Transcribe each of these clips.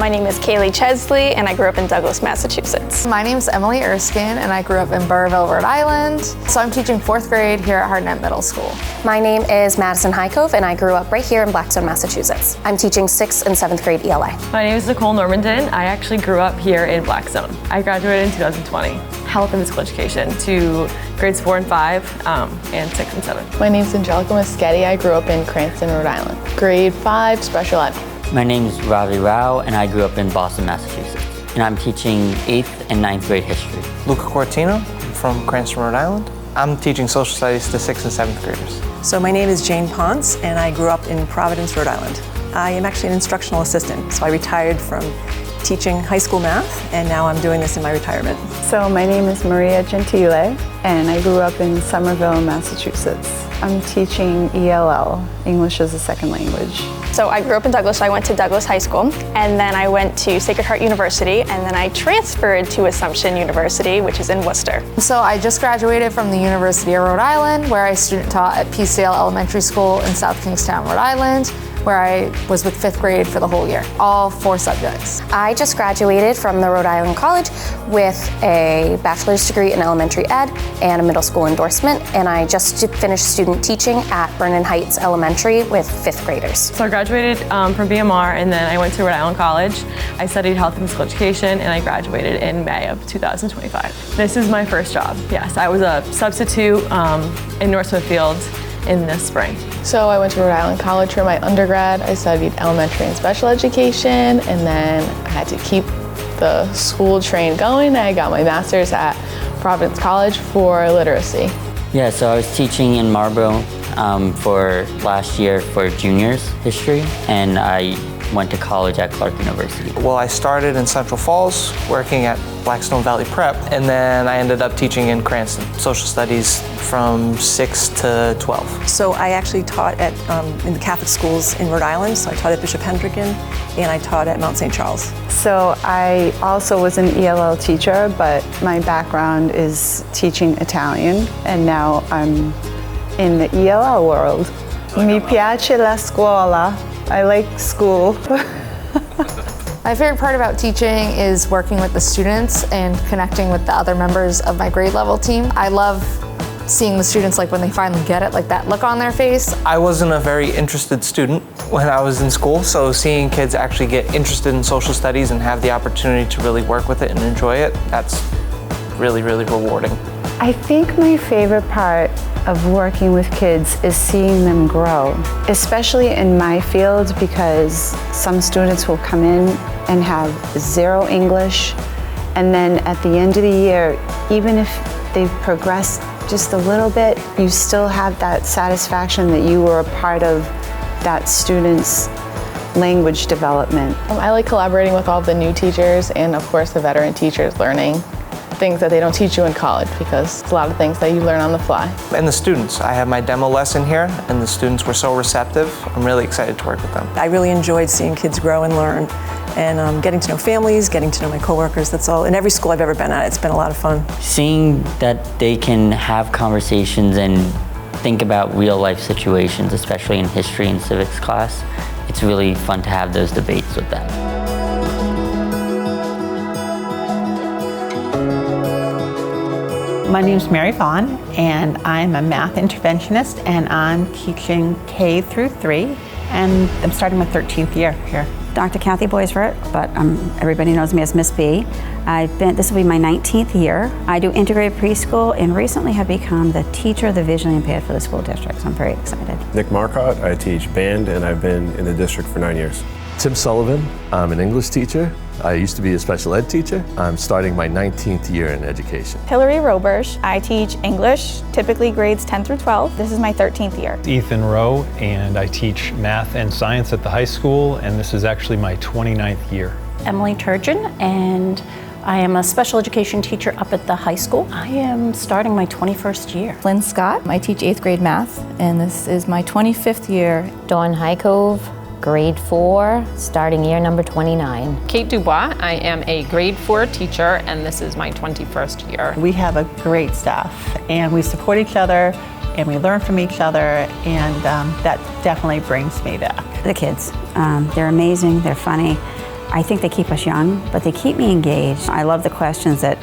My name is Kaylee Chesley, and I grew up in Douglas, Massachusetts. My name's Emily Erskine, and I grew up in Burrville, Rhode Island. So I'm teaching 4th grade here at Hardnett Middle School. My name is Madison Highcove, and I grew up right here in Blackstone, Massachusetts. I'm teaching 6th and 7th grade ELA. My name is Nicole Normandin. I actually grew up here in Blackstone. I graduated in 2020. Health and physical education to grades 4 and 5, and 6 and 7. My name's Angelica Moschetti. I grew up in Cranston, Rhode Island. Grade 5, special ed. My name is Ravi Rao, and I grew up in Boston, Massachusetts. And I'm teaching 8th and 9th grade history. Luca Cortino from Cranston, Rhode Island. I'm teaching social studies to 6th and 7th graders. So my name is Jane Ponce, and I grew up in Providence, Rhode Island. I am actually an instructional assistant, so I retired from teaching high school math, and now I'm doing this in my retirement. So my name is Maria Gentile, and I grew up in Somerville, Massachusetts. I'm teaching ELL, English as a Second Language. So I grew up in Douglas, so I went to Douglas High School, and then I went to Sacred Heart University, and then I transferred to Assumption University, which is in Worcester. So I just graduated from the University of Rhode Island, where I student taught at PCL Elementary School in South Kingstown, Rhode Island, where I was with 5th grade for the whole year, all 4 subjects. I just graduated from the Rhode Island College with a bachelor's degree in elementary ed and a middle school endorsement, and I just finished student teaching at Vernon Heights Elementary with 5th graders. So I graduated from BMR, and then I went to Rhode Island College. I studied health and physical education, and I graduated in May of 2025. This is my first job. Yes, I was a substitute in North Smithfield in the spring. So I went to Rhode Island College for my undergrad. I studied elementary and special education, and then I had to keep the school train going. I got my master's at Providence College for literacy. Yeah, so I was teaching in Marlborough for last year for juniors history, and I went to college at Clark University. Well, I started in Central Falls working at Blackstone Valley Prep, and then I ended up teaching in Cranston, social studies from 6 to 12. So I actually taught at in the Catholic schools in Rhode Island. So I taught at Bishop Hendricken, and I taught at Mount St. Charles. So I also was an ELL teacher, but my background is teaching Italian, and now I'm in the ELL world. Mi piace la scuola. I like school. My favorite part about teaching is working with the students and connecting with the other members of my grade level team. I love seeing the students, like when they finally get it, like that look on their face. I wasn't a very interested student when I was in school, so seeing kids actually get interested in social studies and have the opportunity to really work with it and enjoy it, that's really, really rewarding. I think my favorite part of working with kids is seeing them grow, especially in my field, because some students will come in and have 0 English, and then at the end of the year, even if they've progressed just a little bit, you still have that satisfaction that you were a part of that student's language development. I like collaborating with all the new teachers and of course the veteran teachers, learning things that they don't teach you in college, because it's a lot of things that you learn on the fly. And the students, I have my demo lesson here, and the students were so receptive. I'm really excited to work with them. I really enjoyed seeing kids grow and learn, and getting to know families, getting to know my coworkers. That's all. In every school I've ever been at, it's been a lot of fun. Seeing that they can have conversations and think about real life situations, especially in history and civics class, it's really fun to have those debates with them. My name is Mary Vaughn, and I'm a math interventionist, and I'm teaching K through 3, and I'm starting my 13th year here. Dr. Kathy Boisvert, but everybody knows me as Miss B. This will be my 19th year. I do integrated preschool and recently have become the teacher of the visually impaired for the school district, so I'm very excited. Nick Marcotte, I teach band, and I've been in the district for 9 years. Tim Sullivan, I'm an English teacher. I used to be a special ed teacher. I'm starting my 19th year in education. Hillary Roberge, I teach English, typically grades 10 through 12. This is my 13th year. Ethan Rowe, and I teach math and science at the high school, and this is actually my 29th year. Emily Turgeon, and I am a special education teacher up at the high school. I am starting my 21st year. Lynn Scott, I teach 8th grade math, and this is my 25th year. Dawn Highcove, grade 4, starting year number 29. Kate Dubois, I am a grade 4 teacher, and this is my 21st year. We have a great staff, and we support each other, and we learn from each other, and that definitely brings me back. The kids, they're amazing, they're funny. I think they keep us young, but they keep me engaged. I love the questions that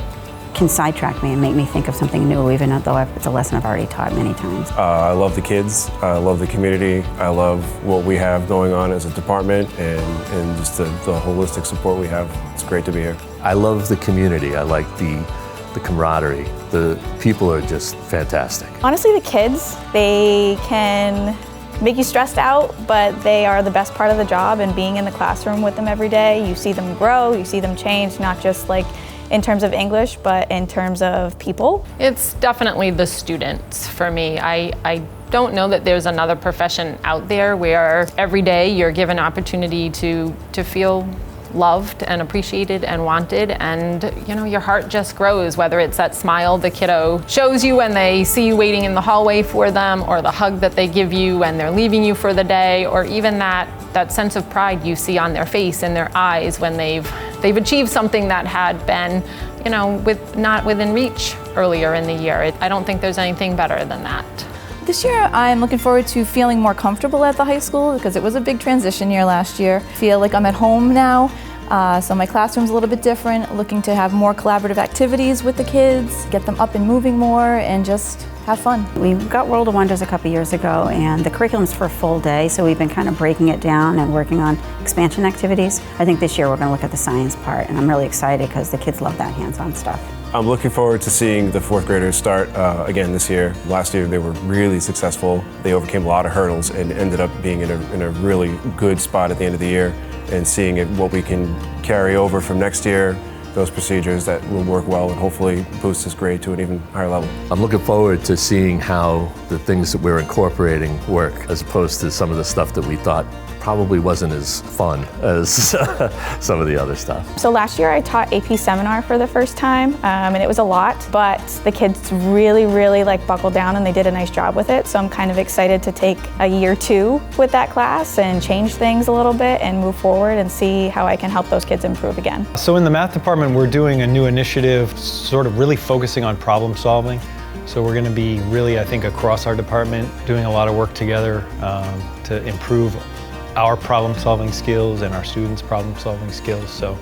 can sidetrack me and make me think of something new, even though it's a lesson I've already taught many times. I love the kids, I love the community, I love what we have going on as a department and just the holistic support we have. It's great to be here. I love the community. I like the camaraderie. The people are just fantastic. Honestly, the kids, they can make you stressed out, but they are the best part of the job, and being in the classroom with them every day, you see them grow, you see them change, not just like in terms of English, but in terms of people. It's definitely the students for me. I don't know that there's another profession out there where every day you're given opportunity to feel loved and appreciated and wanted, and you know, your heart just grows, whether it's that smile the kiddo shows you when they see you waiting in the hallway for them, or the hug that they give you when they're leaving you for the day, or even that sense of pride you see on their face and their eyes when they've achieved something that had been, you know, not within reach earlier in the year. I don't think there's anything better than that. This year, I'm looking forward to feeling more comfortable at the high school because it was a big transition year last year. I feel like I'm at home now, so my classroom's a little bit different, looking to have more collaborative activities with the kids, get them up and moving more, and just have fun. We got World of Wonders a couple years ago, and the curriculum's for a full day, so we've been kind of breaking it down and working on expansion activities. I think this year we're going to look at the science part, and I'm really excited because the kids love that hands-on stuff. I'm looking forward to seeing the 4th graders start again this year. Last year they were really successful. They overcame a lot of hurdles and ended up being in a really good spot at the end of the year, and seeing what we can carry over from next year, those procedures that will work well and hopefully boost this grade to an even higher level. I'm looking forward to seeing how the things that we're incorporating work, as opposed to some of the stuff that we thought probably wasn't as fun as some of the other stuff. So last year I taught AP Seminar for the first time, and it was a lot, but the kids really like buckled down and they did a nice job with it. So I'm kind of excited to take a year 2 with that class and change things a little bit and move forward and see how I can help those kids improve again. So in the math department, we're doing a new initiative, sort of really focusing on problem solving. So we're going to be really, I think, across our department, doing a lot of work together to improve our problem-solving skills and our students' problem-solving skills. So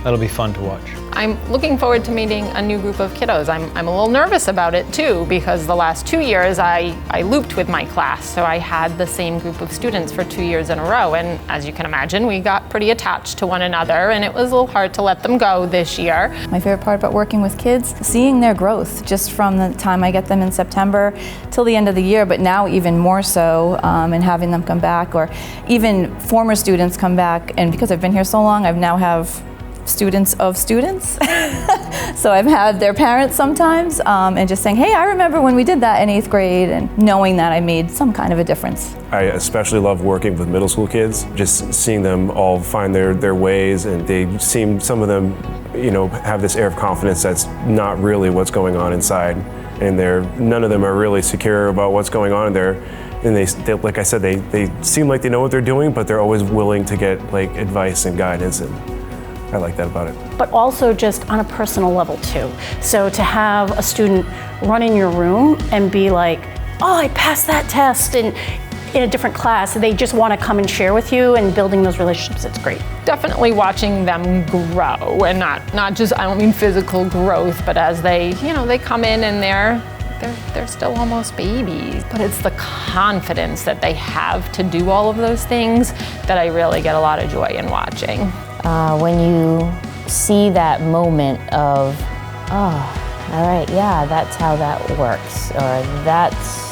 that'll be fun to watch. I'm looking forward to meeting a new group of kiddos. I'm a little nervous about it too, because the last 2 years I looped with my class, so I had the same group of students for 2 years in a row, and as you can imagine, we got pretty attached to one another, and it was a little hard to let them go this year. My favorite part about working with kids, seeing their growth just from the time I get them in September till the end of the year, but now even more so, and having them come back, or even former students come back, and because I've been here so long, I now have students of students. So I've had their parents sometimes, and just saying, hey, I remember when we did that in 8th grade, and knowing that I made some kind of a difference. I especially love working with middle school kids, just seeing them all find their ways, and they seem, some of them, you know, have this air of confidence that's not really what's going on inside, and none of them are really secure about what's going on in there. And they, like I said, they seem like they know what they're doing, but they're always willing to get like advice and guidance, and I like that about it. But also just on a personal level too. So to have a student run in your room and be like, oh, I passed that test, and in a different class, they just want to come and share with you, and building those relationships, it's great. Definitely watching them grow, and not just, I don't mean physical growth, but as they, you know, they come in and they're still almost babies, but it's the confidence that they have to do all of those things that I really get a lot of joy in watching. When you see that moment of, oh, all right, yeah, that's how that works, or that's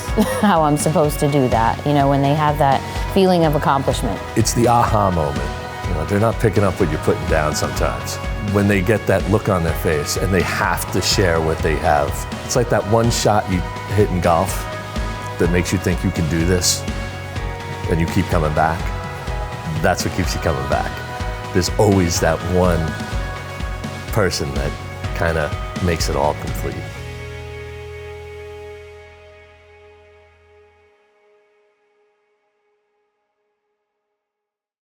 how I'm supposed to do that, you know, when they have that feeling of accomplishment. It's the aha moment. You know, they're not picking up what you're putting down sometimes. When they get that look on their face and they have to share what they have. It's like that one shot you hit in golf that makes you think you can do this, and you keep coming back. That's what keeps you coming back. There's always that one person that kind of makes it all complete.